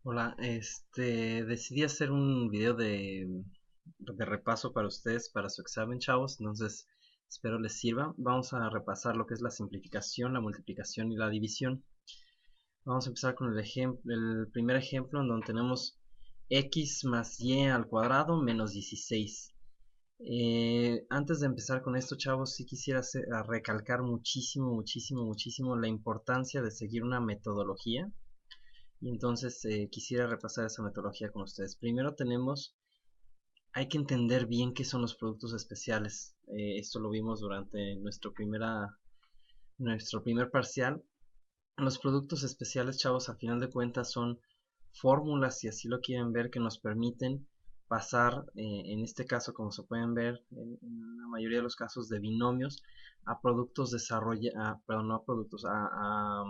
Hola, decidí hacer un video de repaso para ustedes, para su examen, chavos, entonces espero les sirva. Vamos a repasar lo que es la simplificación, la multiplicación y la división. Vamos a empezar con el primer ejemplo en donde tenemos x más y al cuadrado menos 16. Antes de empezar con esto, chavos, sí quisiera recalcar muchísimo la importancia de seguir una metodología y entonces quisiera repasar esa metodología con ustedes. Primero hay que entender bien qué son los productos especiales. Esto lo vimos durante nuestro primer parcial. Los productos especiales, chavos, a final de cuentas son fórmulas, si así lo quieren ver, que nos permiten pasar, en este caso, como se pueden ver, en la mayoría de los casos de binomios, a productos perdón, no a productos, a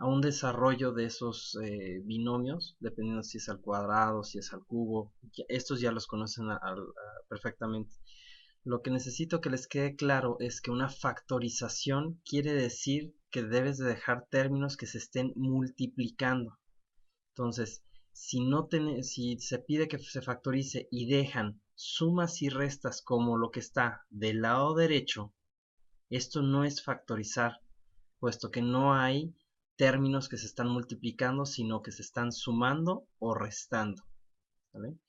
un desarrollo de esos binomios, dependiendo si es al cuadrado, si es al cubo. Estos ya los conocen perfectamente. Lo que necesito que les quede claro es que una factorización quiere decir que debes de dejar términos que se estén multiplicando. Entonces, si se pide que se factorice y dejan sumas y restas como lo que está del lado derecho, esto no es factorizar, puesto que no hay términos que se están multiplicando, sino que se están sumando o restando. ¿Vale?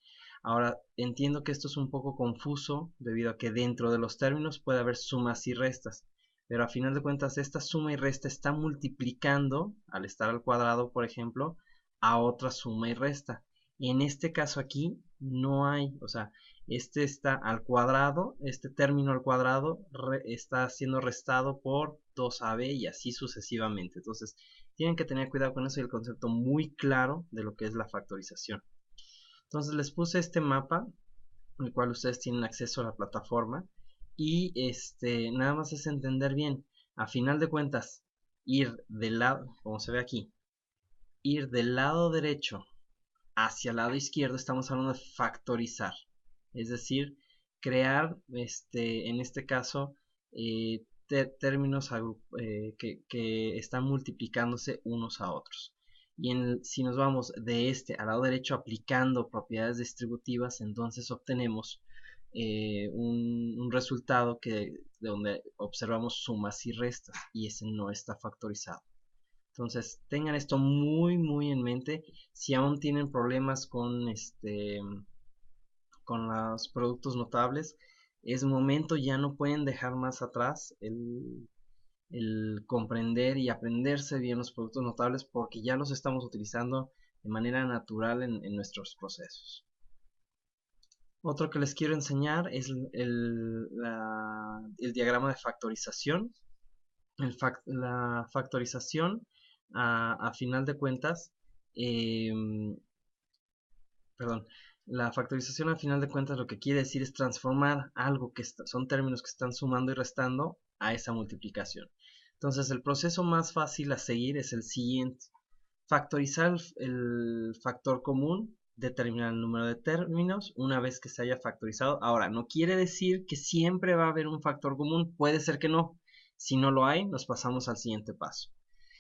Ahora, entiendo que esto es un poco confuso debido a que dentro de los términos puede haber sumas y restas, pero a final de cuentas esta suma y resta está multiplicando, al estar al cuadrado, por ejemplo, a otra suma y resta. En este caso aquí no hay, o sea, este está al cuadrado, este término al cuadrado está siendo restado por 2ab y así sucesivamente. Entonces, tienen que tener cuidado con eso y el concepto muy claro de lo que es la factorización. Entonces les puse este mapa, el cual ustedes tienen acceso a la plataforma, y nada más es entender bien, a final de cuentas, ir del lado, como se ve aquí, ir del lado derecho hacia el lado izquierdo, estamos hablando de factorizar, es decir, crear, en este caso, términos que están multiplicándose unos a otros. Si nos vamos de este al lado derecho aplicando propiedades distributivas, entonces obtenemos un resultado de donde observamos sumas y restas, y ese no está factorizado. Entonces, tengan esto muy en mente. Si aún tienen problemas con los productos notables, es momento, ya no pueden dejar más atrás el comprender y aprenderse bien los productos notables porque ya los estamos utilizando de manera natural en nuestros procesos. Otro que les quiero enseñar es el diagrama de factorización. La factorización, a final de cuentas, eh, perdón, la factorización a final de cuentas lo que quiere decir es transformar algo que son términos que están sumando y restando a esa multiplicación. Entonces el proceso más fácil a seguir es el siguiente. Factorizar el factor común, determinar el número de términos una vez que se haya factorizado. Ahora, no quiere decir que siempre va a haber un factor común, puede ser que no. Si no lo hay, nos pasamos al siguiente paso.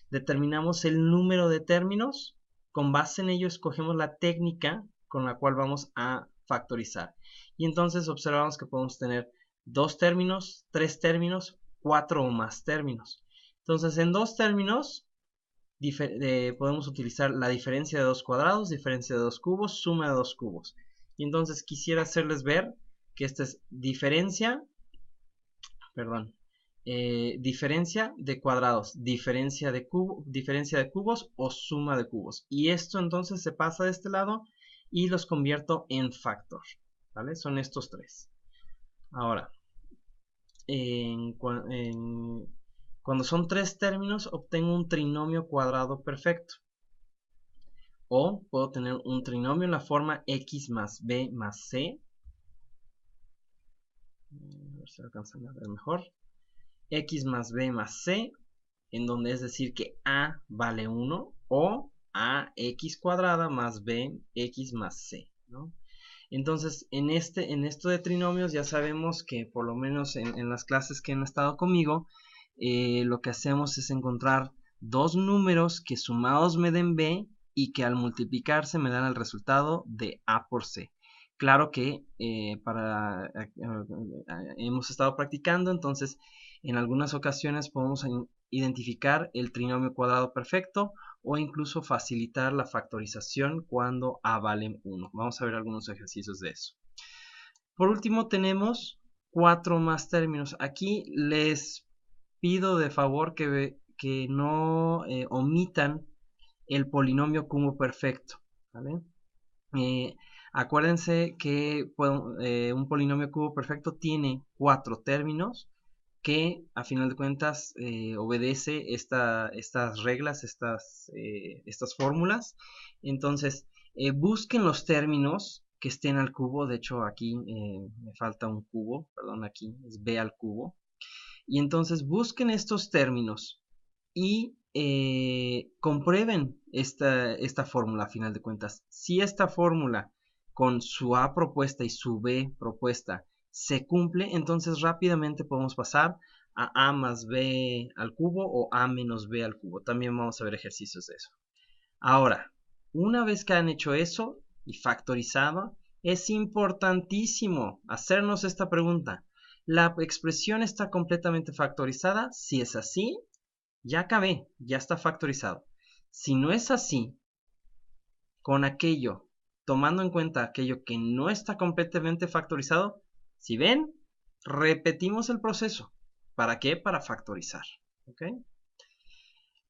Determinamos el número de términos, con base en ello escogemos la técnica con la cual vamos a factorizar. Y entonces observamos que podemos tener dos términos, tres términos, cuatro o más términos. Entonces en dos términos podemos utilizar la diferencia de dos cuadrados, diferencia de dos cubos, suma de dos cubos. Y entonces quisiera hacerles ver que esta es perdón, diferencia de cuadrados, diferencia de cubos o suma de cubos. Y esto entonces se pasa de este lado y los convierto en factor. ¿Vale? Son estos tres. Ahora, cuando son tres términos, obtengo un trinomio cuadrado perfecto. O puedo tener un trinomio en la forma x más b más c. A ver si alcanzan a ver mejor. X más b más c, en donde es decir que a vale 1, o ax cuadrada más bx más c, ¿no? Entonces, en esto de trinomios ya sabemos que por lo menos en las clases que han estado conmigo, lo que hacemos es encontrar dos números que sumados me den b y que al multiplicarse me dan el resultado de A por C. Claro que hemos estado practicando, entonces en algunas ocasiones podemos identificar el trinomio cuadrado perfecto o incluso facilitar la factorización cuando A vale 1. Vamos a ver algunos ejercicios de eso. Por último tenemos 4 más términos. Aquí les pido de favor que no omitan el polinomio cubo perfecto, ¿vale? Acuérdense que un polinomio cubo perfecto tiene 4 términos que a final de cuentas obedece estas reglas, estas fórmulas. Entonces, busquen los términos que estén al cubo. De hecho, aquí me falta un cubo, perdón, aquí es b al cubo. Y entonces busquen estos términos y comprueben esta fórmula a final de cuentas. Si esta fórmula con su A propuesta y su B propuesta se cumple, entonces rápidamente podemos pasar a más B al cubo o A menos B al cubo. También vamos a ver ejercicios de eso. Ahora, una vez que han hecho eso y factorizado, es importantísimo hacernos esta pregunta. ¿La expresión está completamente factorizada? Si es así, ya acabé, ya está factorizado. Si no es así, con aquello, tomando en cuenta aquello que no está completamente factorizado, si ven, repetimos el proceso. ¿Para qué? Para factorizar. ¿Ok?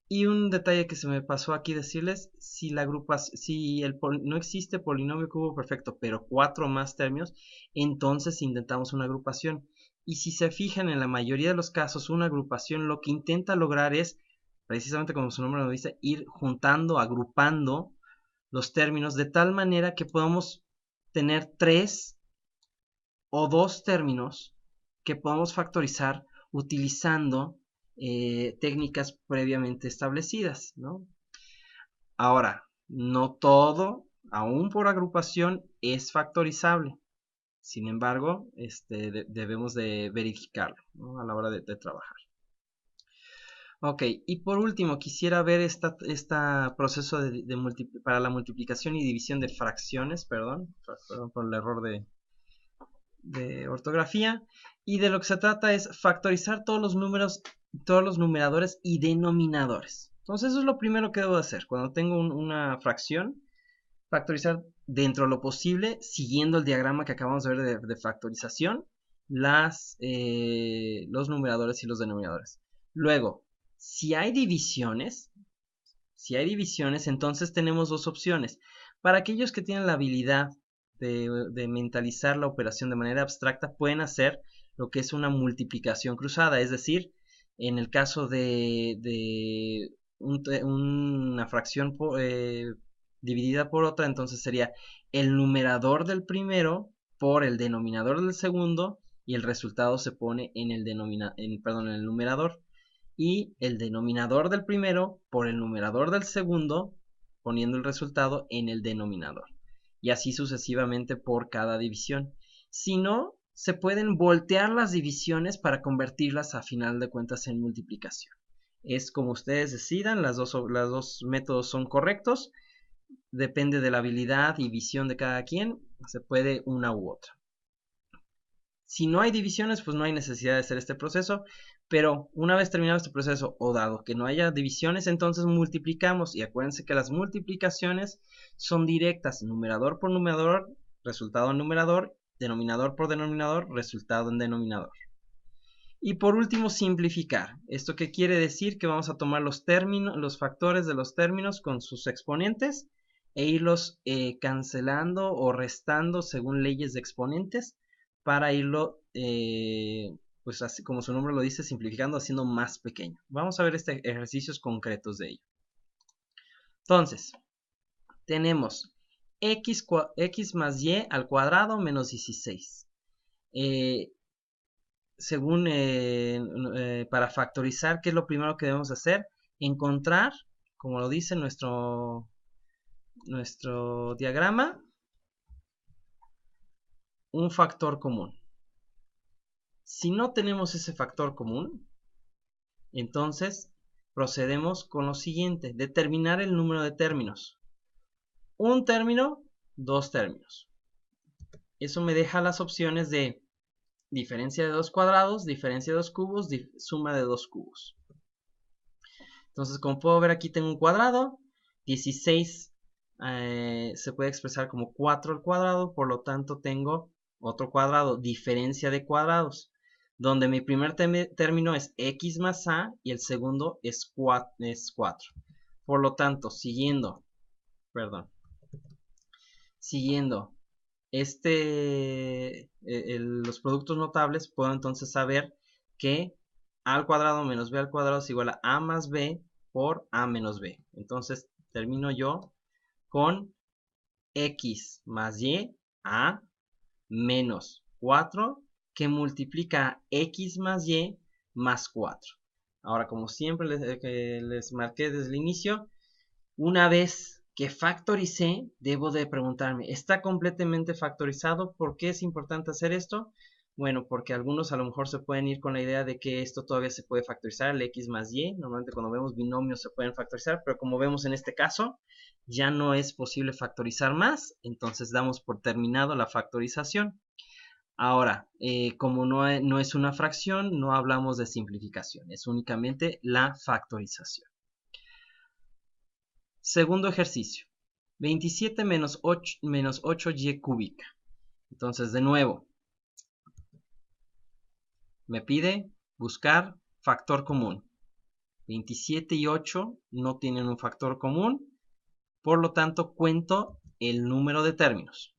Y un detalle que se me pasó aquí decirles, si no existe polinomio cubo perfecto, pero 4 más términos, entonces intentamos una agrupación. Y si se fijan, en la mayoría de los casos, una agrupación lo que intenta lograr es, precisamente como su nombre lo dice, ir juntando, agrupando los términos de tal manera que podamos tener 3 o 2 términos que podamos factorizar utilizando técnicas previamente establecidas, ¿no? Ahora, no todo, aún por agrupación, es factorizable. Sin embargo, debemos de verificarlo, ¿no? A la hora de trabajar. Ok, y por último quisiera ver este proceso para la multiplicación y división de fracciones, perdón por el error de ortografía, y de lo que se trata es factorizar todos los números, todos los numeradores y denominadores. Entonces eso es lo primero que debo hacer cuando tengo una fracción, factorizar dentro de lo posible, siguiendo el diagrama que acabamos de ver de factorización, los numeradores y los denominadores. Luego, si hay divisiones, entonces tenemos dos opciones. Para aquellos que tienen la habilidad de mentalizar la operación de manera abstracta, pueden hacer lo que es una multiplicación cruzada, es decir, en el caso de una fracción dividida por otra, entonces sería el numerador del primero por el denominador del segundo y el resultado se pone en el numerador, y el denominador del primero por el numerador del segundo, poniendo el resultado en el denominador. Y así sucesivamente por cada división. Si no, se pueden voltear las divisiones para convertirlas a final de cuentas en multiplicación. Es como ustedes decidan, los dos métodos son correctos. Depende de la habilidad y visión de cada quien, se puede una u otra. Si no hay divisiones, pues no hay necesidad de hacer este proceso, pero una vez terminado este proceso, o dado que no haya divisiones, entonces multiplicamos, y acuérdense que las multiplicaciones son directas, numerador por numerador, resultado en numerador, denominador por denominador, resultado en denominador. Y por último, simplificar. ¿Esto qué quiere decir? Que vamos a tomar los factores de los términos con sus exponentes e irlos cancelando o restando según leyes de exponentes para irlo, pues así como su nombre lo dice, simplificando, haciendo más pequeño. Vamos a ver ejercicios concretos de ello. Entonces, tenemos x más y al cuadrado menos 16. Según para factorizar, ¿qué es lo primero que debemos hacer? Encontrar, como lo dice nuestro diagrama, un factor común. Si no tenemos ese factor común, entonces procedemos con lo siguiente: determinar el número de términos. un término, dos términos. Eso me deja las opciones de diferencia de dos cuadrados, diferencia de dos cubos, suma de dos cubos. Entonces, como puedo ver, aquí tengo un cuadrado. 16 se puede expresar como 4 al cuadrado, por lo tanto tengo otro cuadrado, diferencia de cuadrados, donde mi primer término es x más a y el segundo es 4. Por lo tanto, siguiendo los productos notables, puedo entonces saber que a al cuadrado menos b al cuadrado es igual a más b por a menos b. Entonces termino yo con x más y a menos 4 que multiplica a x más y más 4. Ahora, como siempre les marqué desde el inicio, una vez que factoricé, debo de preguntarme, ¿está completamente factorizado? ¿Por qué es importante hacer esto? Bueno, porque algunos a lo mejor se pueden ir con la idea de que esto todavía se puede factorizar, el x más y. Normalmente cuando vemos binomios se pueden factorizar, pero como vemos en este caso, ya no es posible factorizar más, entonces damos por terminado la factorización. Ahora, como no es una fracción, no hablamos de simplificación, es únicamente la factorización. Segundo ejercicio. 27 menos 8y cúbica. Entonces, de nuevo, me pide buscar factor común. 27 y 8 no tienen un factor común, por lo tanto cuento el número de términos.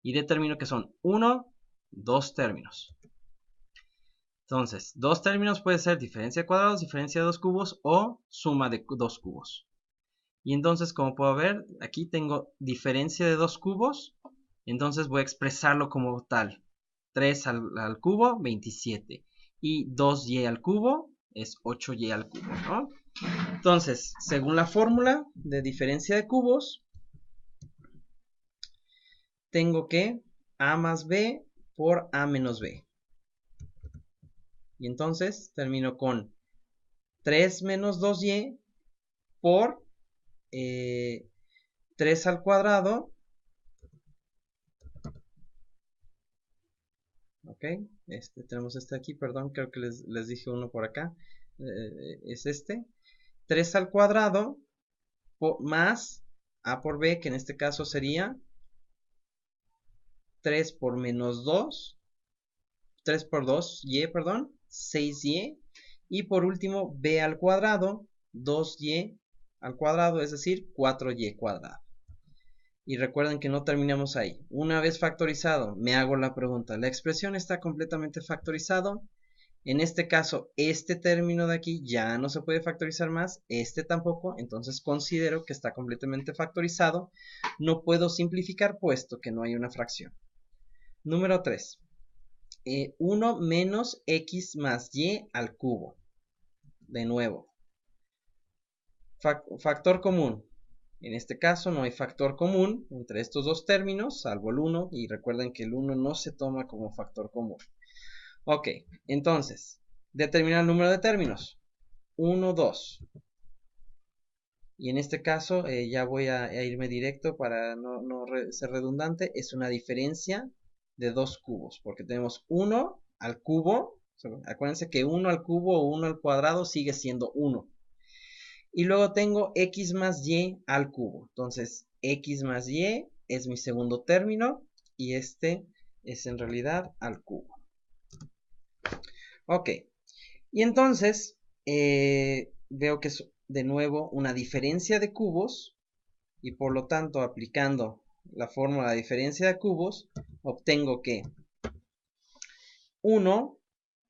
Y determino que son 1, 2 términos. Entonces, dos términos puede ser diferencia de cuadrados, diferencia de dos cubos o suma de dos cubos. Y entonces, como puedo ver, aquí tengo diferencia de dos cubos. Entonces voy a expresarlo como tal. 3 al cubo, 27. Y 2y al cubo es 8y al cubo, ¿no? Entonces, según la fórmula de diferencia de cubos, tengo que a más b por a menos b. Y entonces termino con 3 menos 2y por 3 al cuadrado. Ok, tenemos este aquí, perdón, creo que les dije uno por acá. Es este. 3 al cuadrado más a por b, que en este caso sería 3 por menos 2. 3 por 2, y, perdón, 6y. Y por último, b al cuadrado, 2y al cuadrado, es decir, 4y cuadrado. Y recuerden que no terminamos ahí. Una vez factorizado, me hago la pregunta, ¿la expresión está completamente factorizado? En este caso, este término de aquí ya no se puede factorizar más, este tampoco, entonces considero que está completamente factorizado. No puedo simplificar puesto que no hay una fracción. Número 3. 1 menos x más y al cubo. De nuevo. Factor común. En este caso no hay factor común entre estos dos términos, salvo el 1, y recuerden que el 1 no se toma como factor común. Ok, entonces, determinar el número de términos. 1, 2. Y en este caso ya voy a irme directo para no ser redundante. Es una diferencia de dos cubos, porque tenemos 1 al cubo. Acuérdense que 1 al cubo o 1 al cuadrado sigue siendo 1. Y luego tengo x más y al cubo. Entonces, x más y es mi segundo término. Y este es en realidad al cubo. Ok. Y entonces, veo que es de nuevo una diferencia de cubos. Y por lo tanto, aplicando la fórmula de diferencia de cubos, obtengo que 1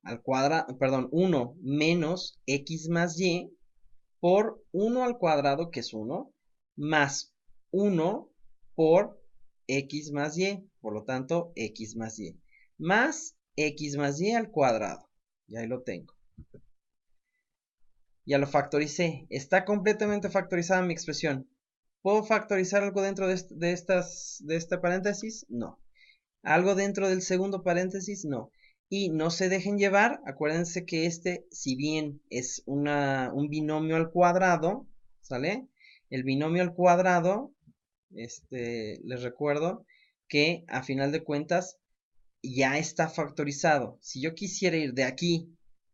al cuadrado, perdón, 1 menos x más y por 1 al cuadrado, que es 1, más 1 por x más y, por lo tanto, x más y, más x más y al cuadrado. Y ahí lo tengo. Ya lo factoricé. Está completamente factorizada mi expresión. ¿Puedo factorizar algo dentro de este paréntesis? No. ¿Algo dentro del segundo paréntesis? No. Y no se dejen llevar, acuérdense que si bien es un binomio al cuadrado, ¿sale? El binomio al cuadrado les recuerdo que a final de cuentas ya está factorizado. Si yo quisiera ir de aquí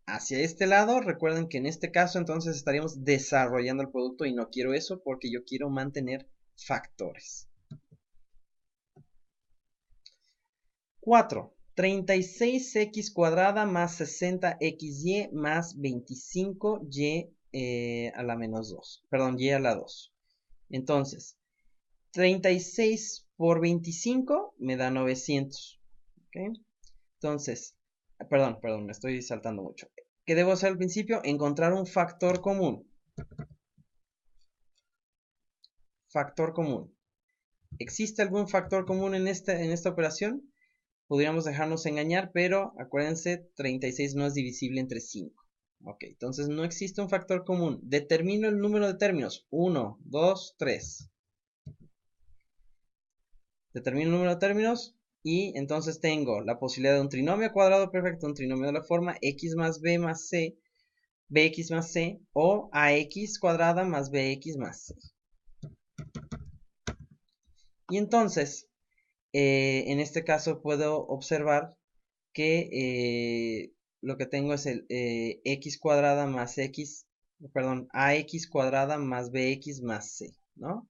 hacia este lado, recuerden que en este caso entonces estaríamos desarrollando el producto y no quiero eso porque yo quiero mantener factores. 4. 36x cuadrada más 60xy más 25y a la menos 2. Perdón, y a la 2. Entonces, 36 por 25 me da 900. ¿Okay? Entonces, perdón, me estoy saltando mucho. ¿Qué debo hacer al principio? Encontrar un factor común. Factor común. ¿Existe algún factor común en esta operación? Podríamos dejarnos engañar, pero acuérdense, 36 no es divisible entre 5. Ok, entonces no existe un factor común. Determino el número de términos. 1, 2, 3. Determino el número de términos y entonces tengo la posibilidad de un trinomio cuadrado perfecto, un trinomio de la forma x más b más c, bx más c, o ax cuadrada más bx más c. Y entonces, en este caso puedo observar que lo que tengo es el x cuadrada más x, perdón, ax cuadrada más bx más c, ¿no?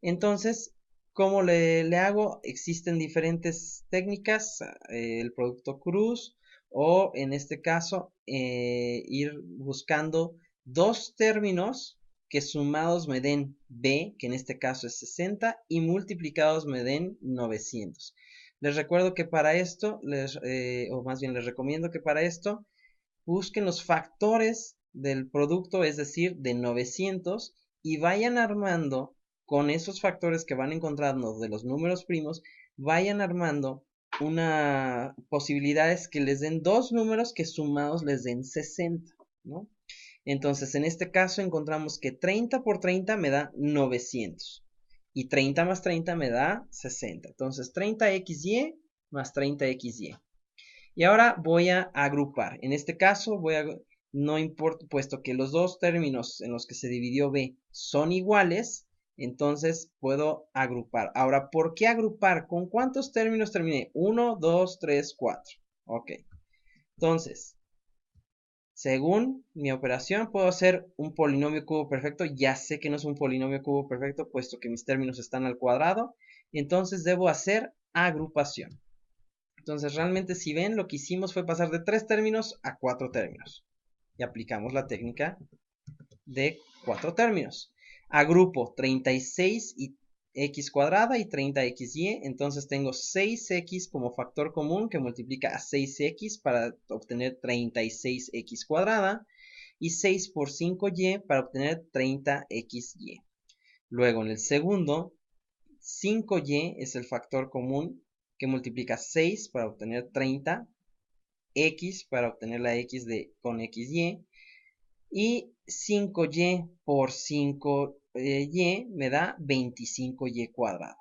Entonces, ¿cómo le hago? Existen diferentes técnicas, el producto cruz, o en este caso, ir buscando dos términos que sumados me den b, que en este caso es 60, y multiplicados me den 900. Les recuerdo que para esto, o más bien les recomiendo que para esto busquen los factores del producto, es decir, de 900, y vayan armando con esos factores que van encontrando de los números primos, vayan armando una posibilidades que les den dos números que sumados les den 60, ¿no? Entonces, en este caso encontramos que 30 por 30 me da 900. Y 30 más 30 me da 60. Entonces, 30xy más 30xy. Y ahora voy a agrupar. En este caso, no importa, puesto que los dos términos en los que se dividió b son iguales, entonces puedo agrupar. Ahora, ¿por qué agrupar? ¿Con cuántos términos terminé? 1, 2, 3, 4. Ok. Entonces, según mi operación, puedo hacer un polinomio cubo perfecto. Ya sé que no es un polinomio cubo perfecto, puesto que mis términos están al cuadrado. Entonces debo hacer agrupación. Entonces realmente si ven, lo que hicimos fue pasar de 3 términos a 4 términos. Y aplicamos la técnica de 4 términos. Agrupo 36 y x cuadrada y 30xy, entonces tengo 6x como factor común que multiplica a 6x para obtener 36x cuadrada y 6 por 5y para obtener 30xy. Luego en el segundo, 5y es el factor común que multiplica 6 para obtener 30, x para obtener la x con xy, y 5y por 5y me da 25y cuadrado.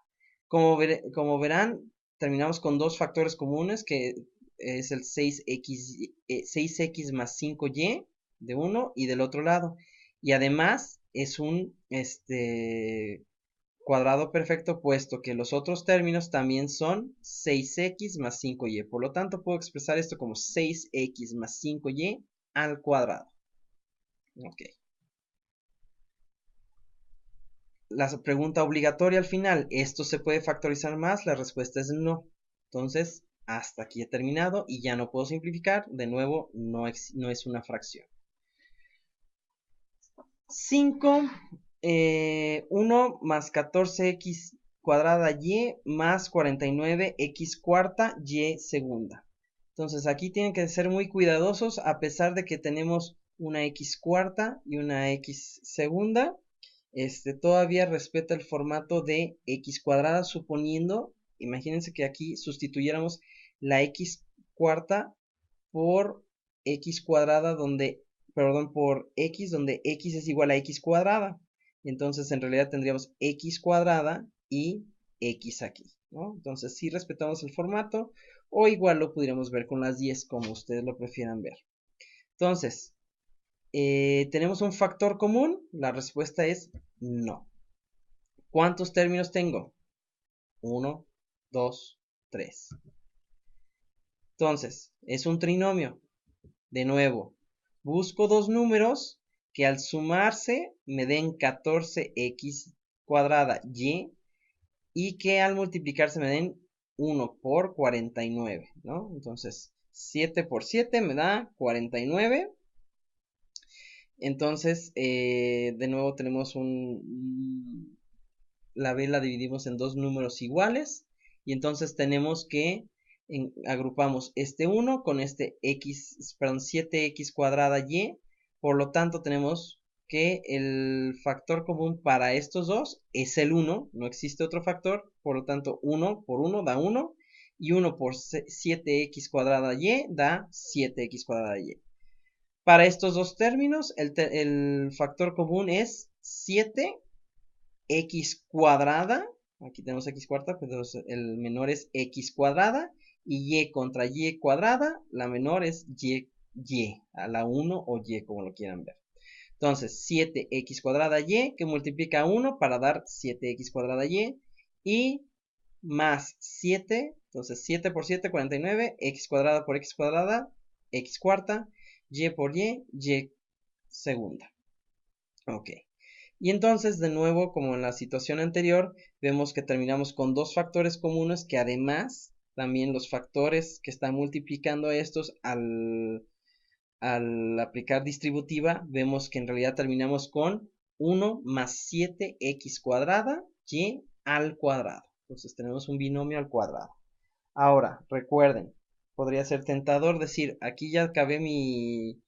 Como verán, terminamos con dos factores comunes, que es el 6x más 5y de uno y del otro lado. Y además es un cuadrado perfecto, puesto que los otros términos también son 6x más 5y. Por lo tanto, puedo expresar esto como 6x más 5y al cuadrado. Ok. La pregunta obligatoria al final, ¿esto se puede factorizar más? La respuesta es no. Entonces, hasta aquí he terminado y ya no puedo simplificar. De nuevo, no es una fracción. 5, 1 más 14x cuadrada y más 49x cuarta y segunda. Entonces aquí tienen que ser muy cuidadosos, a pesar de que tenemos una x cuarta y una x segunda. Todavía respeta el formato de x cuadrada, suponiendo, imagínense que aquí sustituyéramos la x cuarta por x cuadrada por x donde x es igual a x cuadrada. Entonces en realidad tendríamos x cuadrada y x aquí, ¿no? Entonces si respetamos el formato, o igual lo pudiéramos ver con las 10 como ustedes lo prefieran ver. Entonces, ¿tenemos un factor común? La respuesta es no. ¿Cuántos términos tengo? 1, 2, 3. Entonces, es un trinomio. De nuevo, busco dos números que al sumarse me den 14x cuadrada y que al multiplicarse me den 1 por 49, ¿no? Entonces, 7 por 7 me da 49. Entonces, de nuevo tenemos la b la dividimos en dos números iguales. Y entonces tenemos que agrupamos este 1 con este x, perdón, 7x cuadrada y. Por lo tanto, tenemos que el factor común para estos dos es el 1. No existe otro factor. Por lo tanto, 1 por 1 da 1. Y 1 por 7x cuadrada y da 7x cuadrada y. Para estos dos términos, el factor común es 7x cuadrada. Aquí tenemos x cuarta, pero el menor es x cuadrada. Y contra y cuadrada, la menor es y a la 1 o y, como lo quieran ver. Entonces, 7x cuadrada y, que multiplica 1 para dar 7x cuadrada y. Y más 7, entonces 7 por 7, 49, x cuadrada por x cuadrada, x cuarta, y por y segunda. Ok. Y entonces, de nuevo, como en la situación anterior, vemos que terminamos con dos factores comunes que además, también los factores que están multiplicando estos al aplicar distributiva, vemos que en realidad terminamos con 1 más 7x cuadrada y al cuadrado. Entonces tenemos un binomio al cuadrado. Ahora, recuerden, podría ser tentador decir, aquí ya acabé mi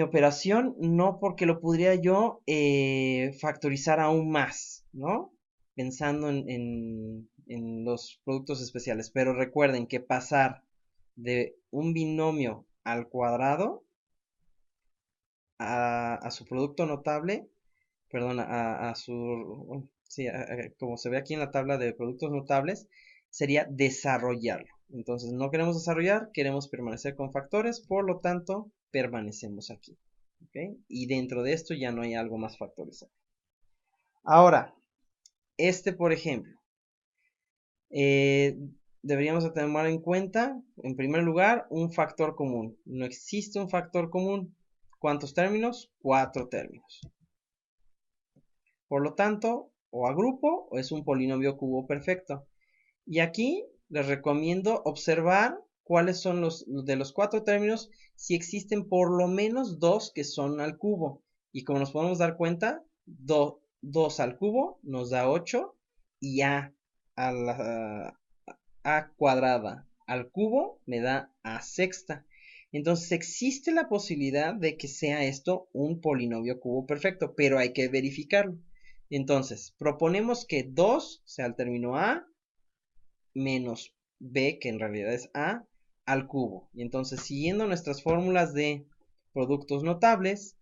operación, no, porque lo podría yo factorizar aún más, ¿no? Pensando en los productos especiales. Pero recuerden que pasar de un binomio al cuadrado a su producto notable, perdón, a su, sí, como se ve aquí en la tabla de productos notables, sería desarrollarlo. Entonces no queremos desarrollar, queremos permanecer con factores, por lo tanto permanecemos aquí. ¿Okay? Y dentro de esto ya no hay algo más factorizado. Ahora, por ejemplo, deberíamos tener en cuenta, en primer lugar, un factor común. No existe un factor común. ¿Cuántos términos? 4 términos. Por lo tanto, o agrupo o es un polinomio cubo perfecto. Y aquí les recomiendo observar cuáles son de los 4 términos, si existen por lo menos 2 que son al cubo. Y como nos podemos dar cuenta, 2 al cubo nos da 8 y a cuadrada al cubo me da a sexta. Entonces existe la posibilidad de que sea esto un polinomio cubo perfecto, pero hay que verificarlo. Entonces, proponemos que 2 sea el término a menos b, que en realidad es a, al cubo. Y entonces, siguiendo nuestras fórmulas de productos notables,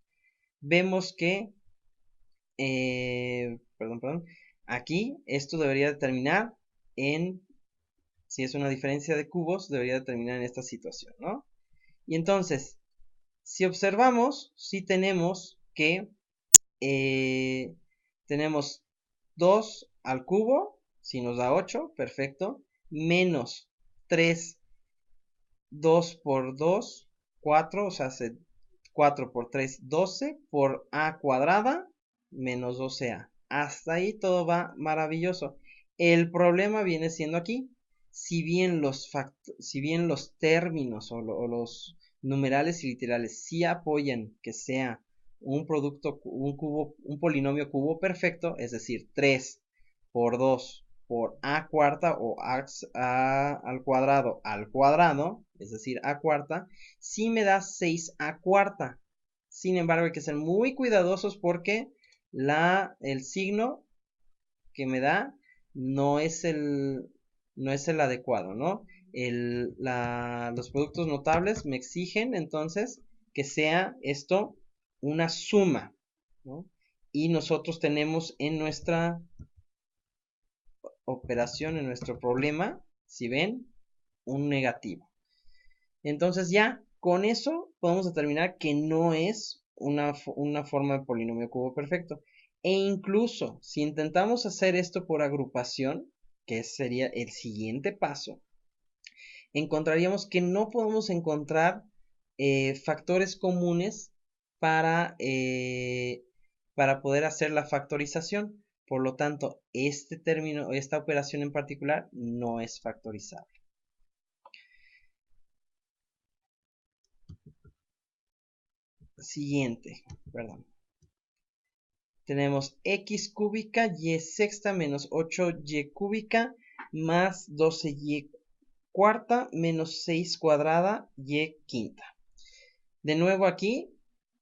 vemos que, aquí esto debería terminar en, si es una diferencia de cubos, debería terminar en esta situación, ¿no? Y entonces, si observamos, sí tenemos que tenemos 2 al cubo, si nos da 8, perfecto, menos 3, 2 por 2, 4, o sea, 4 por 3, 12, por a cuadrada, menos 12a. Hasta ahí todo va maravilloso. El problema viene siendo aquí, si bien los términos o los numerales y literales sí apoyan que sea un producto, un polinomio cubo perfecto, es decir, 3 por 2 por a cuarta o a al cuadrado, es decir, a cuarta, sí me da 6a cuarta. Sin embargo, hay que ser muy cuidadosos porque el signo que me da no es el adecuado, ¿no? Los productos notables me exigen entonces que sea esto una suma, ¿no? Y nosotros tenemos en nuestra operación, en nuestro problema, si ven, un negativo. Entonces ya con eso podemos determinar que no es una forma de polinomio cubo perfecto. E incluso si intentamos hacer esto por agrupación, que sería el siguiente paso, encontraríamos que no podemos encontrar factores comunes para poder hacer la factorización. Por lo tanto, este término, esta operación en particular, no es factorizable. Siguiente, perdón. Tenemos x cúbica y sexta menos 8y cúbica más 12y cuarta menos 6 cuadrada y quinta. De nuevo aquí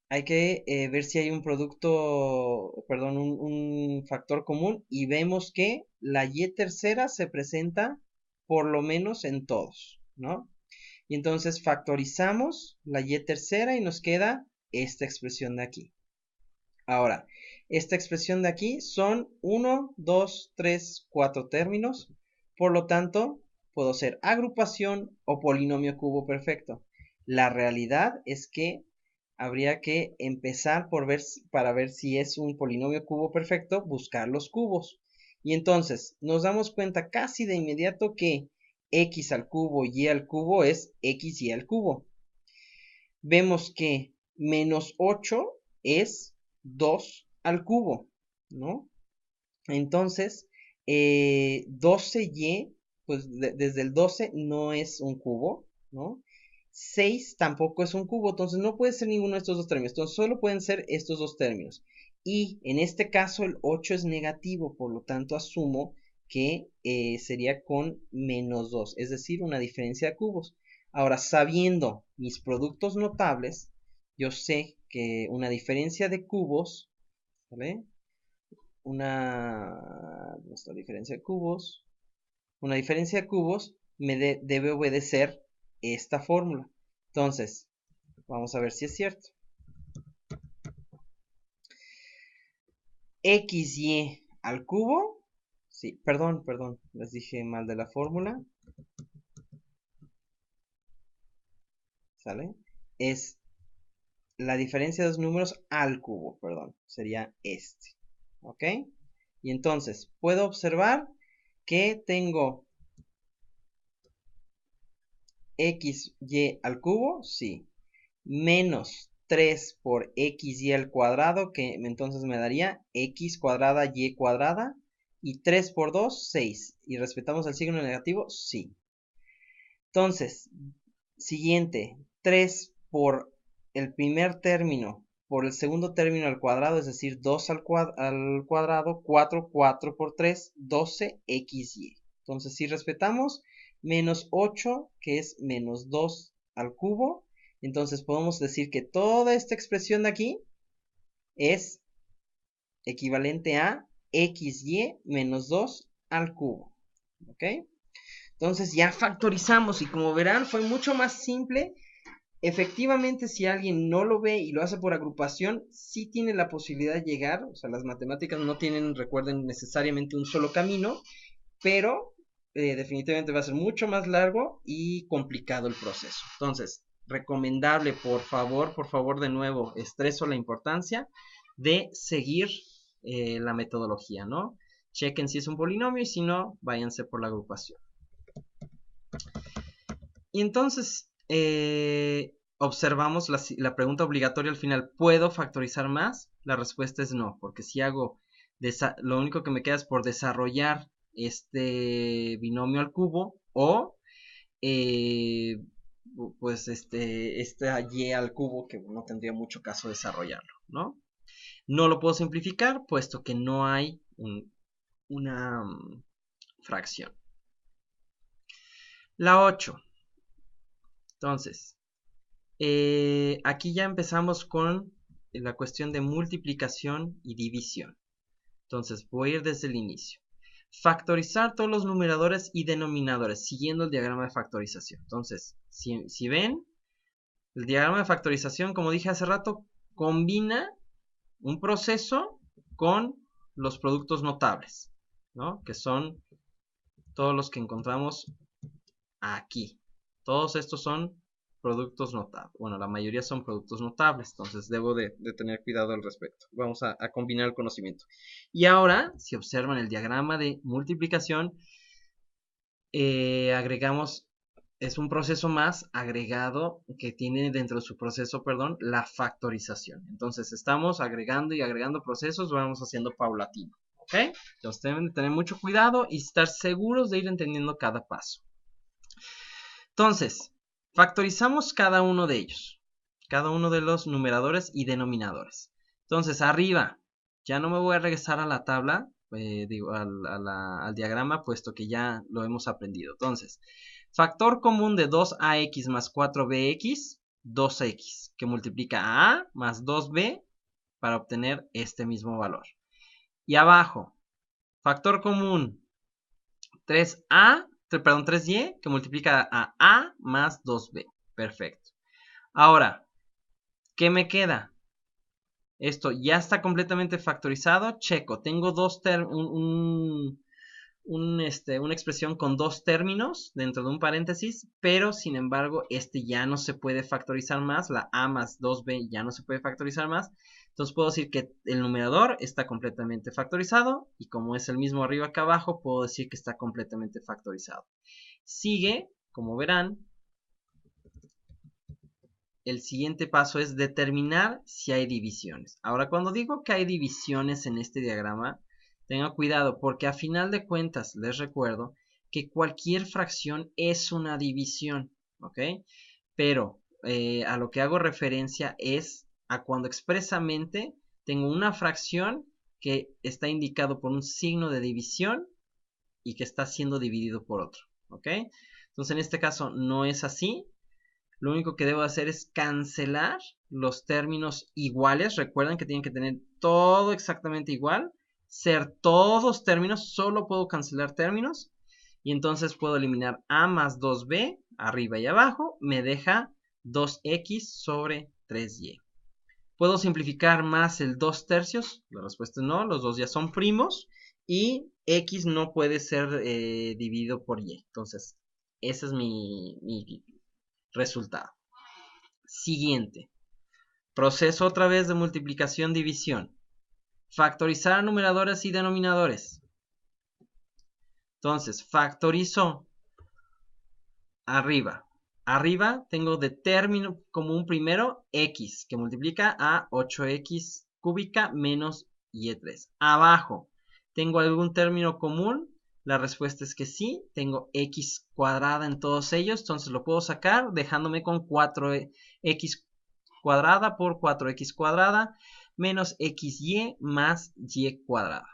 hay que ver si hay un producto, perdón, un factor común, y vemos que la y tercera se presenta por lo menos en todos, ¿no? Y entonces factorizamos la y tercera y nos queda esta expresión de aquí. Ahora, esta expresión de aquí son 1, 2, 3, 4 términos. Por lo tanto, puedo ser agrupación o polinomio cubo perfecto. La realidad es que habría que empezar para ver si es un polinomio cubo perfecto, buscar los cubos. Y entonces nos damos cuenta casi de inmediato que x al cubo y al cubo es xy al cubo. Vemos que menos 8 es 2 al cubo, ¿no? Entonces, 12y, pues desde el 12 no es un cubo, ¿no? 6 tampoco es un cubo, entonces no puede ser ninguno de estos dos términos, entonces solo pueden ser estos dos términos. Y en este caso el 8 es negativo, por lo tanto asumo que sería con menos 2, es decir, una diferencia de cubos. Ahora, sabiendo mis productos notables, yo sé que una diferencia de cubos, ¿vale? Nuestra diferencia de cubos, una diferencia de cubos me debe obedecer esta fórmula. Entonces, vamos a ver si es cierto. XY al cubo, sí, perdón, les dije mal de la fórmula, ¿sale? Es la diferencia de los números al cubo, perdón, sería este, ¿ok? Y entonces, puedo observar que tengo XY al cubo, sí, menos 3 por xy al cuadrado, que entonces me daría x cuadrada y cuadrada, y 3 por 2, 6. ¿Y respetamos el signo negativo? Sí. Entonces, siguiente, 3 por el primer término por el segundo término al cuadrado, es decir, 2 al cuadrado, 4, 4 por 3, 12xy. Entonces, si respetamos, menos 8, que es menos 2 al cubo, entonces podemos decir que toda esta expresión de aquí es equivalente a xy menos 2 al cubo. ¿Ok? Entonces ya factorizamos y como verán fue mucho más simple. Efectivamente, si alguien no lo ve y lo hace por agrupación, sí tiene la posibilidad de llegar. O sea, las matemáticas no tienen, recuerden, necesariamente un solo camino, pero definitivamente va a ser mucho más largo y complicado el proceso. Entonces, recomendable, por favor, de nuevo, estreso la importancia de seguir la metodología, ¿no? Chequen si es un polinomio y si no, váyanse por la agrupación. Y entonces, observamos la pregunta obligatoria al final, ¿puedo factorizar más? La respuesta es no, porque si hago, lo único que me queda es por desarrollar este binomio al cubo o pues este y al cubo que no tendría mucho caso desarrollarlo, ¿no? No lo puedo simplificar puesto que no hay una fracción. La 8. Entonces, aquí ya empezamos con la cuestión de multiplicación y división. Entonces, voy a ir desde el inicio. Factorizar todos los numeradores y denominadores, siguiendo el diagrama de factorización. Entonces, si ven, el diagrama de factorización, como dije hace rato, combina un proceso con los productos notables, ¿no? Que son todos los que encontramos aquí. Todos estos son productos notables. Bueno, la mayoría son productos notables, entonces debo de tener cuidado al respecto. Vamos a combinar el conocimiento. Y ahora, si observan el diagrama de multiplicación, agregamos, es un proceso más agregado que tiene dentro de su proceso, perdón, la factorización. Entonces estamos agregando y agregando procesos, vamos haciendo paulatino. ¿Ok? Entonces deben de tener mucho cuidado y estar seguros de ir entendiendo cada paso. Entonces, factorizamos cada uno de ellos, cada uno de los numeradores y denominadores. Entonces, arriba, ya no me voy a regresar a la tabla, al diagrama, puesto que ya lo hemos aprendido. Entonces, factor común de 2ax más 4bx, 2x, que multiplica a a más 2b para obtener este mismo valor. Y abajo, factor común 3y, que multiplica a más 2b. Perfecto. Ahora, ¿qué me queda? Esto ya está completamente factorizado. Checo, tengo una expresión con dos términos dentro de un paréntesis, pero sin embargo este ya no se puede factorizar más, la a más 2b ya no se puede factorizar más, entonces puedo decir que el numerador está completamente factorizado y como es el mismo arriba que abajo, puedo decir que está completamente factorizado. Sigue, como verán, el siguiente paso es determinar si hay divisiones. Ahora, cuando digo que hay divisiones en este diagrama, tengan cuidado porque a final de cuentas les recuerdo que cualquier fracción es una división, ¿ok? Pero a lo que hago referencia es a cuando expresamente tengo una fracción que está indicado por un signo de división y que está siendo dividido por otro, ¿ok? Entonces en este caso no es así. Lo único que debo hacer es cancelar los términos iguales. Recuerden que tienen que tener todo exactamente igual. Ser todos términos, solo puedo cancelar términos. Y entonces puedo eliminar a más 2b, arriba y abajo. Me deja 2x sobre 3y. ¿Puedo simplificar más el 2 tercios? La respuesta es no, los dos ya son primos. Y x no puede ser dividido por y. Entonces, ese es mi resultado. Siguiente. Proceso otra vez de multiplicación-división. Factorizar numeradores y denominadores. Entonces, factorizo arriba. Arriba tengo de término común primero x, que multiplica a 8x cúbica menos y3. Abajo, ¿tengo algún término común? La respuesta es que sí, tengo x cuadrada en todos ellos, entonces lo puedo sacar dejándome con 4x cuadrada por 4x cuadrada menos xy más y cuadrada.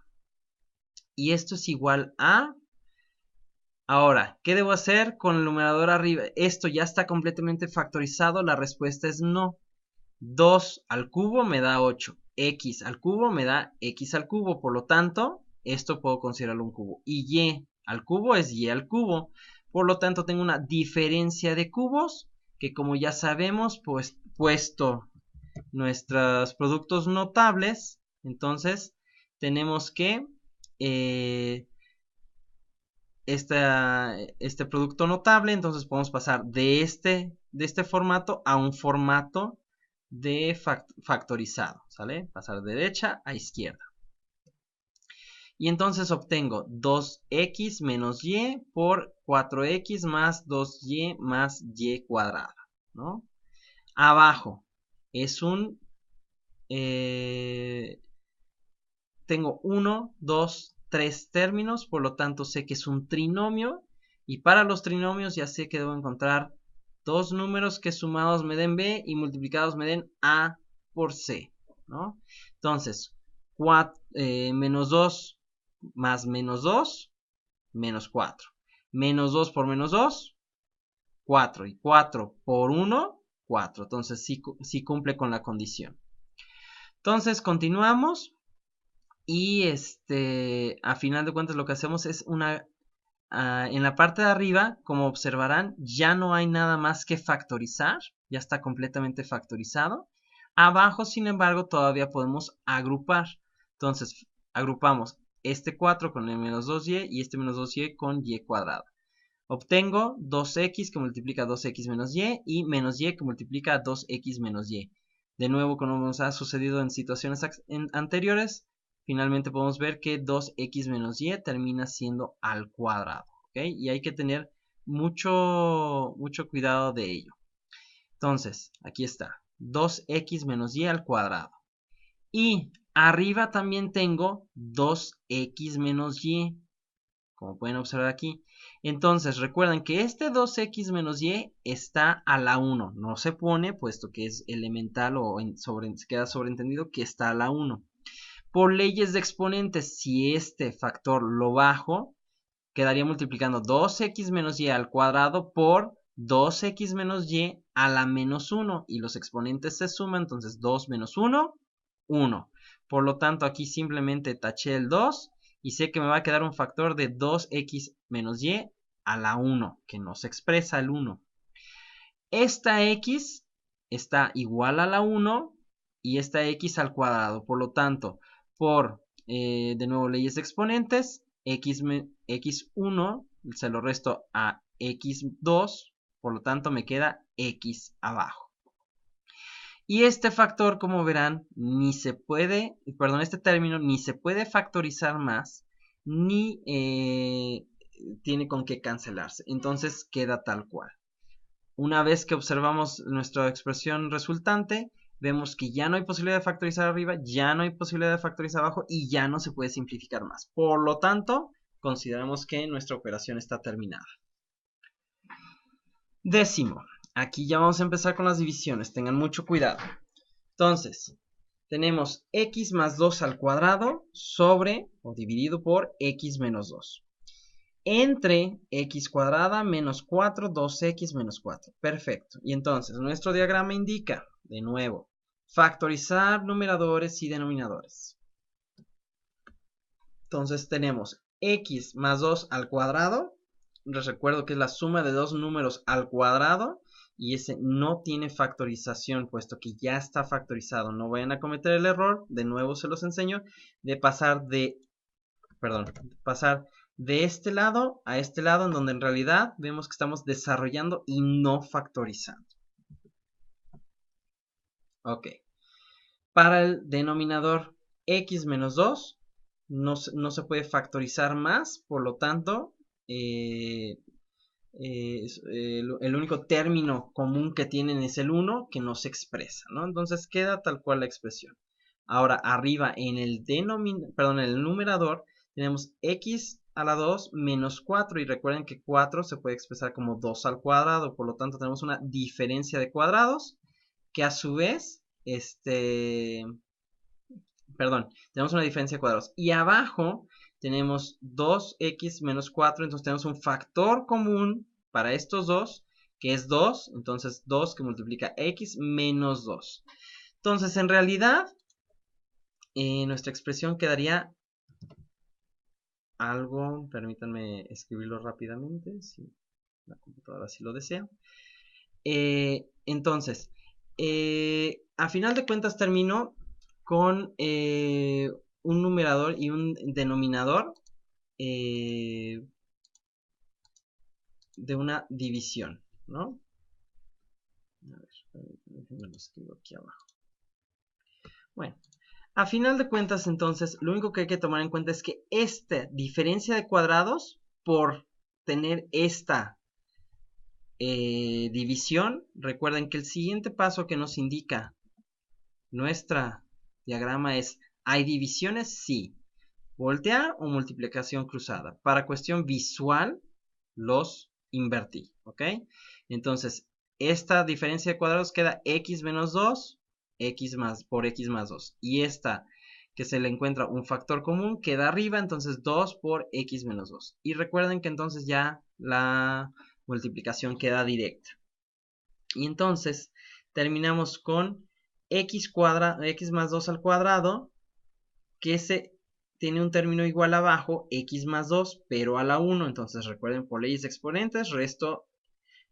Y esto es igual a... Ahora, ¿qué debo hacer con el numerador arriba? Esto ya está completamente factorizado, la respuesta es no. 2 al cubo me da 8, x al cubo me da x al cubo, por lo tanto, esto puedo considerarlo un cubo. Y y al cubo es y al cubo, por lo tanto tengo una diferencia de cubos, que como ya sabemos, pues puesto nuestros productos notables, entonces tenemos que este producto notable, entonces podemos pasar de este formato a un formato de factorizado, ¿sale? Pasar de derecha a izquierda. Y entonces obtengo 2x menos y por 4x más 2y más y cuadrada, ¿no? Abajo es un... tengo 1, 2, 3 términos, por lo tanto sé que es un trinomio. Y para los trinomios ya sé que debo encontrar dos números que sumados me den b y multiplicados me den a por c, ¿no? Entonces, menos 2 más menos 2, menos 4. Menos 2 por menos 2, 4. Y 4 por 1, 4. Entonces sí cumple con la condición. Entonces continuamos. Y a final de cuentas lo que hacemos es en la parte de arriba, como observarán, ya no hay nada más que factorizar, ya está completamente factorizado. Abajo, sin embargo, todavía podemos agrupar. Entonces, agrupamos este 4 con el menos 2y y este menos 2y con y cuadrada. Obtengo 2x que multiplica 2x menos y menos y que multiplica 2x menos y. De nuevo, como nos ha sucedido en situaciones anteriores, finalmente podemos ver que 2x menos y termina siendo al cuadrado. ¿Okay? Y hay que tener mucho cuidado de ello. Entonces, aquí está, 2x menos y al cuadrado. Y arriba también tengo 2x menos y, como pueden observar aquí. Entonces, recuerden que este 2x menos y está a la 1. No se pone, puesto que es elemental o queda sobreentendido que está a la 1. Por leyes de exponentes, si este factor lo bajo, quedaría multiplicando 2x menos y al cuadrado por 2x menos y a la menos 1. Y los exponentes se suman, entonces 2 menos 1, 1. Por lo tanto, aquí simplemente taché el 2 y sé que me va a quedar un factor de 2x menos y a la 1, que no se expresa el 1. Esta x está igual a la 1 y esta x al cuadrado. Por lo tanto, por, de nuevo, leyes de exponentes, x1 se lo resto a x2, por lo tanto me queda x abajo. Y este factor, como verán, este término ni se puede factorizar más, ni tiene con qué cancelarse. Entonces queda tal cual. Una vez que observamos nuestra expresión resultante, vemos que ya no hay posibilidad de factorizar arriba, ya no hay posibilidad de factorizar abajo y ya no se puede simplificar más. Por lo tanto, consideramos que nuestra operación está terminada. Décimo. Aquí ya vamos a empezar con las divisiones. Tengan mucho cuidado. Entonces, tenemos x más 2 al cuadrado sobre o dividido por x menos 2. Entre x cuadrada menos 4, 2x menos 4. Perfecto. Y entonces, nuestro diagrama indica, de nuevo, factorizar numeradores y denominadores. Entonces tenemos x más 2 al cuadrado. Les recuerdo que es la suma de dos números al cuadrado. Y ese no tiene factorización, puesto que ya está factorizado. No vayan a cometer el error, de nuevo se los enseño, de pasar de este lado a este lado, en donde en realidad vemos que estamos desarrollando y no factorizando. Ok. Para el denominador x menos 2, no se puede factorizar más, por lo tanto, el único término común que tienen es el 1, que no se expresa, ¿no? Entonces queda tal cual la expresión. Ahora, arriba en el numerador, tenemos x a la 2 menos 4, y recuerden que 4 se puede expresar como 2 al cuadrado, por lo tanto tenemos una diferencia de cuadrados, que a su vez, tenemos una diferencia de cuadrados, y abajo tenemos 2x menos 4, entonces tenemos un factor común para estos dos, que es 2, entonces 2 que multiplica x menos 2. Entonces, en realidad, nuestra expresión quedaría algo, permítanme escribirlo rápidamente, si la computadora así lo desea. Entonces, a final de cuentas termino con un numerador y un denominador de una división, ¿no? A ver, déjenme lo escribo aquí abajo. Bueno, a final de cuentas, entonces, lo único que hay que tomar en cuenta es que esta diferencia de cuadrados, por tener esta división, recuerden que el siguiente paso que nos indica nuestra diagrama es, ¿hay divisiones? Sí. Voltear o multiplicación cruzada. Para cuestión visual, los invertí, ¿ok? Entonces, esta diferencia de cuadrados queda x menos 2, por x más 2. Y esta, que se le encuentra un factor común, queda arriba, entonces 2 por x menos 2. Y recuerden que entonces ya la multiplicación queda directa. Y entonces, terminamos con x más 2 al cuadrado, que tiene un término igual abajo, x más 2, pero a la 1. Entonces recuerden, por leyes de exponentes, resto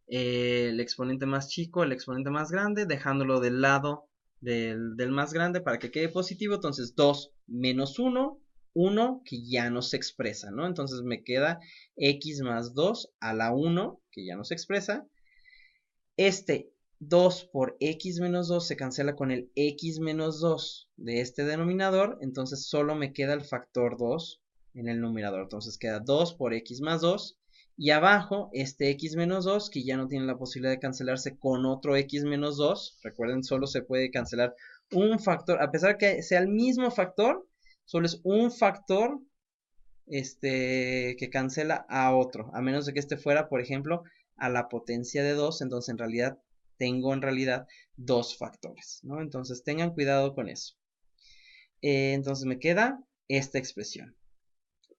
el exponente más chico, el exponente más grande, dejándolo del lado del más grande para que quede positivo. Entonces 2 menos 1, 1 que ya no se expresa, ¿no? Entonces me queda x más 2 a la 1 que ya no se expresa. Este 2 por x menos 2 se cancela con el x menos 2 de este denominador, entonces solo me queda el factor 2 en el numerador. Entonces queda 2 por x más 2 y abajo este x menos 2 que ya no tiene la posibilidad de cancelarse con otro x menos 2. Recuerden, solo se puede cancelar un factor, a pesar que sea el mismo factor, solo es un factor que cancela a otro, a menos de que este fuera, por ejemplo, a la potencia de 2, entonces tengo en realidad dos factores, ¿no? Entonces tengan cuidado con eso. Entonces me queda esta expresión.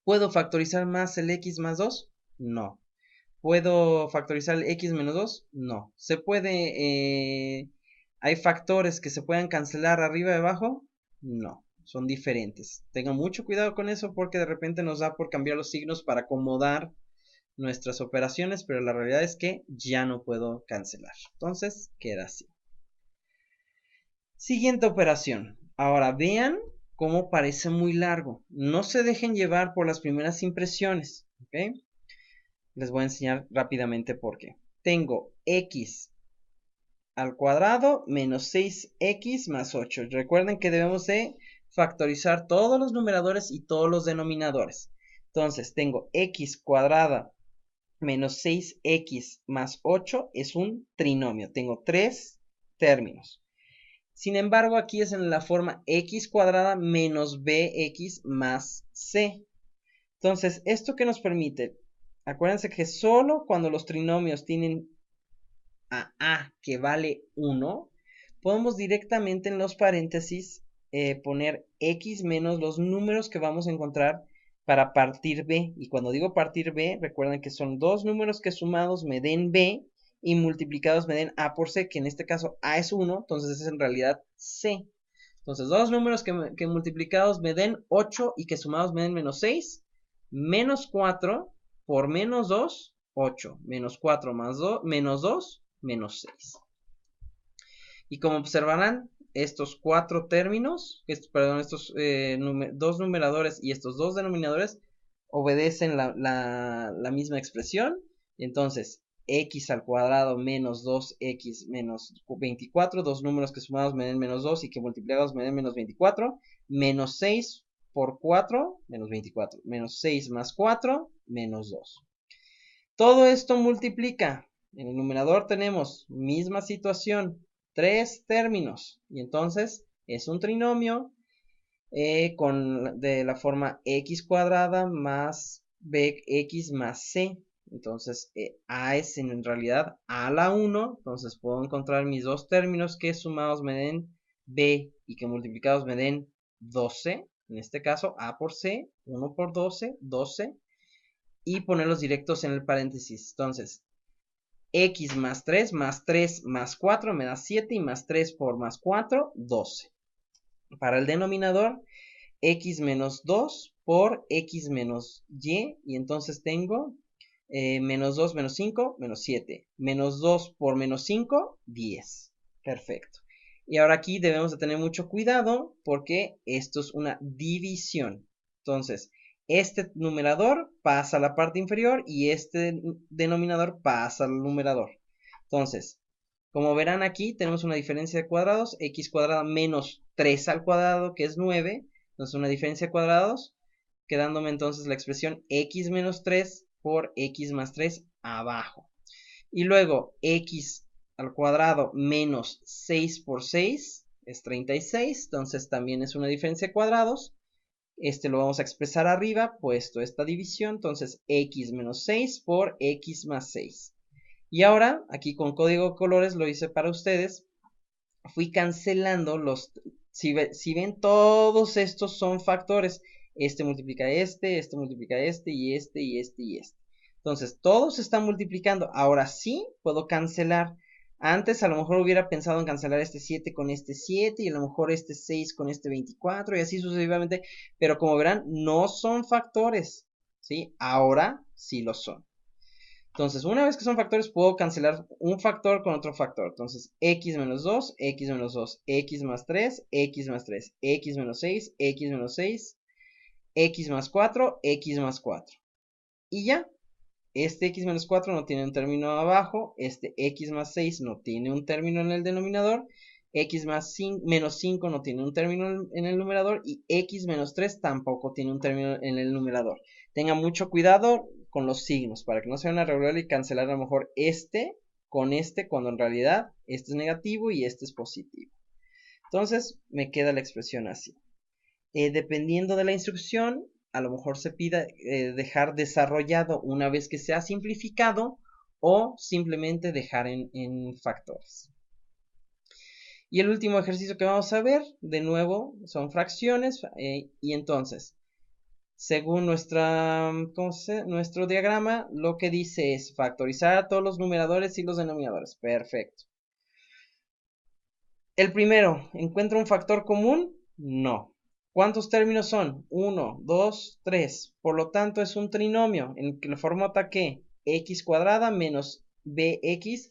¿Puedo factorizar más el x más 2? No. ¿Puedo factorizar el x menos 2? No. ¿Se puede... ¿Hay factores que se puedan cancelar arriba y abajo? No. Son diferentes. Tengan mucho cuidado con eso porque de repente nos da por cambiar los signos para acomodar nuestras operaciones, pero la realidad es que ya no puedo cancelar. Entonces queda así. Siguiente operación. Ahora vean cómo parece muy largo. No se dejen llevar por las primeras impresiones. ¿Ok? Les voy a enseñar rápidamente por qué. Tengo x al cuadrado menos 6x más 8. Recuerden que debemos de factorizar todos los numeradores y todos los denominadores. Entonces tengo x cuadrada menos 6x más 8 es un trinomio. Tengo tres términos. Sin embargo, aquí es en la forma x cuadrada menos bx más c. Entonces, ¿esto qué nos permite? Acuérdense que solo cuando los trinomios tienen a que vale 1, podemos directamente en los paréntesis poner x menos los números que vamos a encontrar para partir b. Y cuando digo partir b, recuerden que son dos números que sumados me den b y multiplicados me den a por c, que en este caso a es 1, entonces es en realidad c. Entonces, dos números que multiplicados me den 8 y que sumados me den menos 6, menos 4 por menos 2, 8, menos 4 más 2, menos 2, menos 6. Y como observarán, estos cuatro términos, estos dos numeradores y estos dos denominadores obedecen la misma expresión. Entonces, x al cuadrado menos 2x menos 24, dos números que sumados me den menos 2 y que multiplicados me den menos 24, menos 6 por 4, menos 24, menos 6 más 4, menos 2. Todo esto multiplica. En el numerador tenemos misma situación, tres términos. Y entonces es un trinomio de la forma x cuadrada más bx más c. Entonces a es en realidad a a la 1. Entonces puedo encontrar mis dos términos que sumados me den b y que multiplicados me den 12. En este caso a por c, 1 por 12, 12. Y ponerlos directos en el paréntesis. Entonces, x más 3 más 4 me da 7 y más 3 por más 4, 12. Para el denominador, x menos 2 por x menos y entonces tengo menos 2 menos 5, menos 7. Menos 2 por menos 5, 10. Perfecto. Y ahora aquí debemos de tener mucho cuidado porque esto es una división. Entonces, este numerador pasa a la parte inferior y este denominador pasa al numerador. Entonces, como verán aquí, tenemos una diferencia de cuadrados, x cuadrada menos 3 al cuadrado, que es 9. Entonces, una diferencia de cuadrados, quedándome entonces la expresión x menos 3 por x más 3 abajo. Y luego, x al cuadrado menos 6 por 6 es 36. Entonces, también es una diferencia de cuadrados. Lo vamos a expresar arriba, puesto esta división. Entonces, x menos 6 por x más 6. Y ahora, aquí con código de colores lo hice para ustedes. Fui cancelando los... Si ven, todos estos son factores. Este multiplica este multiplica este, y este, y este, y este. Entonces, todos se están multiplicando. Ahora sí puedo cancelar. Antes a lo mejor hubiera pensado en cancelar este 7 con este 7 y a lo mejor este 6 con este 24 y así sucesivamente. Pero como verán, no son factores, ¿sí? Ahora sí lo son. Entonces, una vez que son factores, puedo cancelar un factor con otro factor. Entonces, x menos 2, x menos 2, x más 3, x más 3, x menos 6, x menos 6, x más 4, x más 4. Y ya, este x menos 4 no tiene un término abajo, este x más 6 no tiene un término en el denominador, x más 5, menos 5 no tiene un término en el numerador y x menos 3 tampoco tiene un término en el numerador. Tenga mucho cuidado con los signos para que no sea una regla y cancelar a lo mejor este con este cuando en realidad este es negativo y este es positivo. Entonces me queda la expresión así. Dependiendo de la instrucción, a lo mejor se pida dejar desarrollado una vez que se ha simplificado o simplemente dejar en factores. Y el último ejercicio que vamos a ver, de nuevo, son fracciones y entonces, según nuestro diagrama, lo que dice es factorizar a todos los numeradores y los denominadores. Perfecto. El primero, ¿encuentra un factor común? No. ¿Cuántos términos son? 1, 2, 3. Por lo tanto, es un trinomio en que la fórmula que x cuadrada menos bx,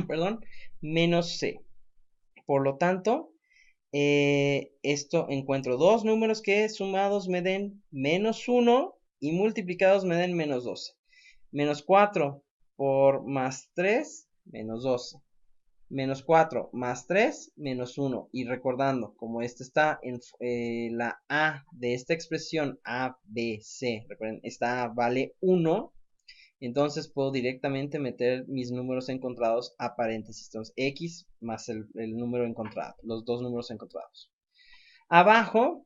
perdón, menos c. Por lo tanto, esto encuentro dos números que sumados me den menos 1 y multiplicados me den menos 12. Menos 4 por más 3, menos 12. Menos 4 más 3, menos 1. Y recordando, como este está en la A de esta expresión, A, B, C, recuerden, esta A vale 1, entonces puedo directamente meter mis números encontrados a paréntesis. Entonces, X más el número encontrado, los dos números encontrados. Abajo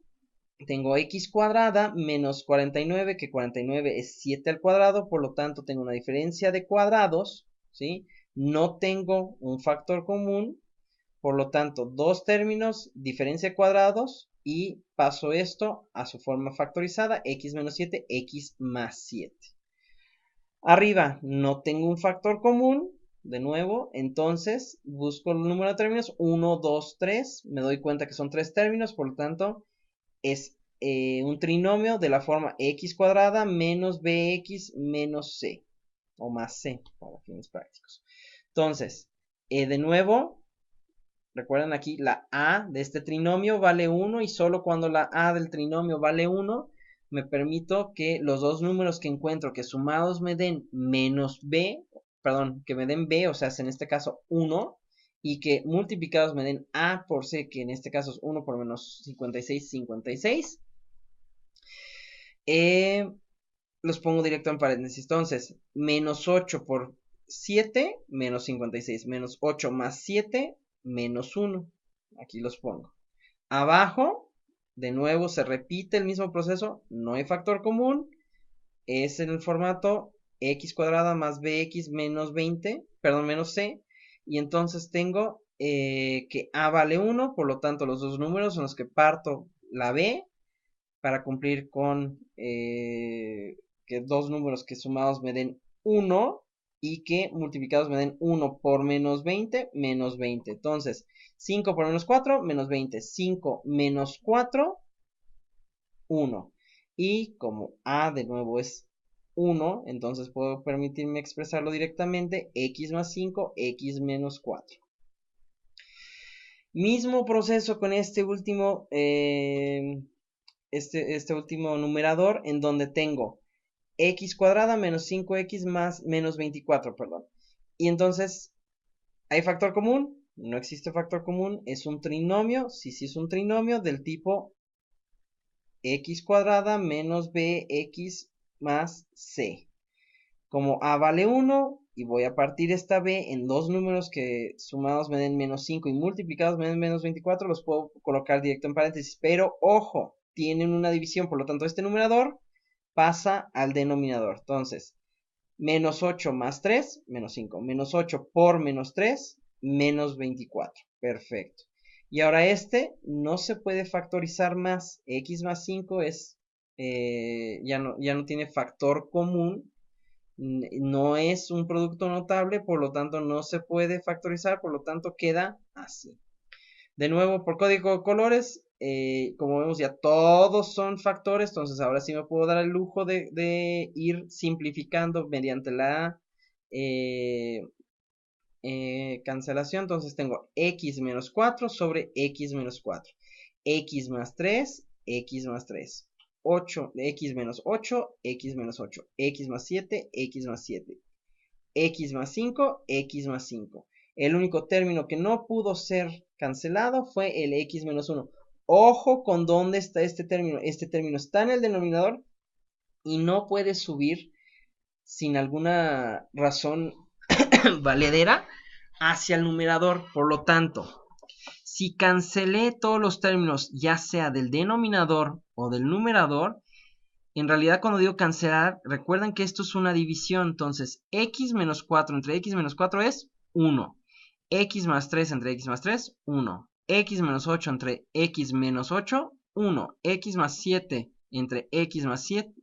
tengo X cuadrada menos 49, que 49 es 7 al cuadrado, por lo tanto tengo una diferencia de cuadrados, ¿sí? No tengo un factor común, por lo tanto, dos términos, diferencia de cuadrados, y paso esto a su forma factorizada, x menos 7, x más 7. Arriba no tengo un factor común, de nuevo, entonces busco el número de términos, 1, 2, 3, me doy cuenta que son tres términos, por lo tanto, es un trinomio de la forma x cuadrada menos bx menos c, o más c, para fines prácticos. Entonces, de nuevo, recuerden aquí, la a de este trinomio vale 1 y solo cuando la a del trinomio vale 1, me permito que los dos números que encuentro que sumados me den menos b, perdón, que me den b, o sea, en este caso 1, y que multiplicados me den a por c, que en este caso es 1 por menos 56, 56. Los pongo directo en paréntesis. Entonces, menos 8 por 7, menos 56. Menos 8 más 7, menos 1. Aquí los pongo. Abajo, de nuevo, se repite el mismo proceso. No hay factor común. Es en el formato x cuadrada más bx menos 20. Perdón, menos c. Y entonces tengo que a vale 1. Por lo tanto, los dos números son los que parto la b para cumplir con que dos números que sumados me den 1 y que multiplicados me den 1 por menos 20, menos 20. Entonces, 5 por menos 4, menos 20. 5 menos 4, 1. Y como a de nuevo es 1, entonces puedo permitirme expresarlo directamente, x más 5, x menos 4. Mismo proceso con este último último numerador en donde tengo x cuadrada menos 5x más menos 24, perdón. Y entonces, ¿hay factor común? No existe factor común, es un trinomio, sí es un trinomio del tipo x cuadrada menos bx más c. Como a vale 1 y voy a partir esta b en dos números que sumados me den menos 5 y multiplicados me den menos 24, los puedo colocar directo en paréntesis, pero ojo, tienen una división, por lo tanto este numerador pasa al denominador. Entonces, menos 8 más 3, menos 5. Menos 8 por menos 3, menos 24. Perfecto. Y ahora este no se puede factorizar más. X más 5 es, ya no tiene factor común. No es un producto notable, por lo tanto no se puede factorizar, por lo tanto queda así. De nuevo, por código de colores, como vemos ya todos son factores, entonces ahora sí me puedo dar el lujo de ir simplificando mediante la cancelación. Entonces tengo x menos 4 sobre x menos 4. X más 3, x más 3. 8, x menos 8, x menos 8, x más 7, x más 7, x más 5, x más 5. El único término que no pudo ser cancelado fue el x menos 1. Ojo con dónde está este término. Este término está en el denominador y no puede subir sin alguna razón valedera hacia el numerador. Por lo tanto, si cancelé todos los términos, ya sea del denominador o del numerador, en realidad cuando digo cancelar, recuerden que esto es una división. Entonces, x menos 4 entre x menos 4 es 1. X más 3 entre x más 3, 1. X menos 8 entre x menos 8, 1. X más 7 entre x más 7,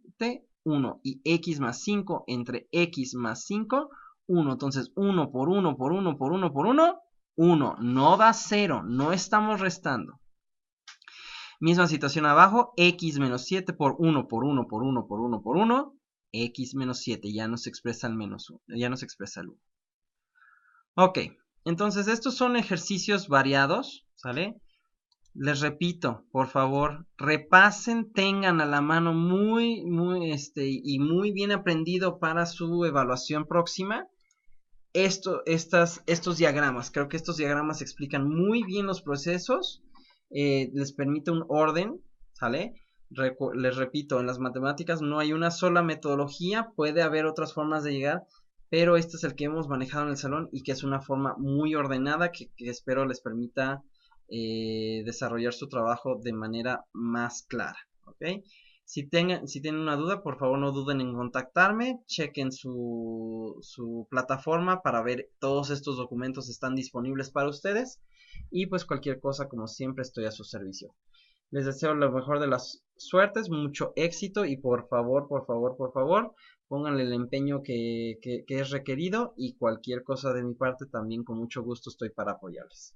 1. Y x más 5 entre x más 5, 1. Entonces, 1 por 1 por 1 por 1 por 1, 1. No da 0. No estamos restando. Misma situación abajo. X menos 7 por 1 por 1 por 1 por 1 por 1. X menos 7. Ya no se expresa el menos 1. Ya no se expresa el 1. Ok. Entonces, estos son ejercicios variados, ¿sale? Les repito, por favor, repasen, tengan a la mano muy bien aprendido para su evaluación próxima estos diagramas. Creo que estos diagramas explican muy bien los procesos, les permite un orden, ¿sale? Les repito, en las matemáticas no hay una sola metodología, puede haber otras formas de llegar, pero este es el que hemos manejado en el salón y que es una forma muy ordenada que espero les permita desarrollar su trabajo de manera más clara, ¿ok? Si tienen una duda, por favor no duden en contactarme, chequen su plataforma para ver todos estos documentos están disponibles para ustedes y pues cualquier cosa, como siempre, estoy a su servicio. Les deseo lo mejor de las suertes, mucho éxito y por favor, pónganle el empeño que es requerido y cualquier cosa de mi parte también con mucho gusto estoy para apoyarles.